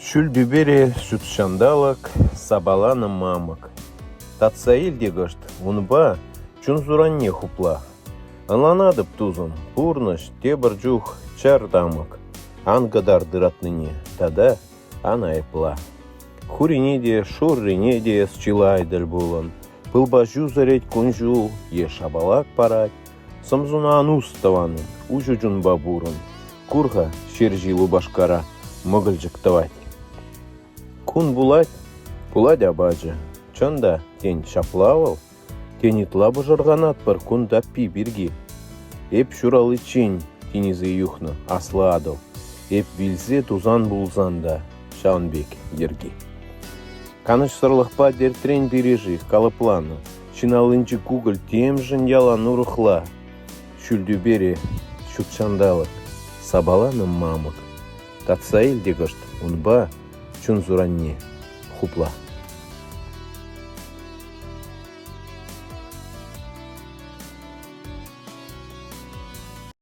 Шүлдүбере шутшандалак, сабаланы мамык. Татсаил дегашт, унба, чунзуранне хупла. Анланадып тузым, пурныш, тебір жух, чар дамык. Ангадар дыратныне, тада ана эпла. Хурине де, шуррине де счилайдыр булын. Пылба жузарет кунжул, е шабалак парать. Самзунан уставанын, ужуджун бабурын. Курха шержилу башкара, мыгылжыктавать. Кун булать, пуладь абаджы. Чанда тень шаплавал, тень итла бужарганат пар кун даппи бирги. Эп шуралы чинь тенизы юхна, асладыл. Эп билзе тузан булзанда, шаунбек ерги. Каныш сырлықпа дертрен бережи, калыпланы. Шиналынчы кугыл тем жын ялан урыхла. Шүлдүбере шутшандалык, сабаланы мамык. Татсаил дегашт, унба чунзуранне хупла.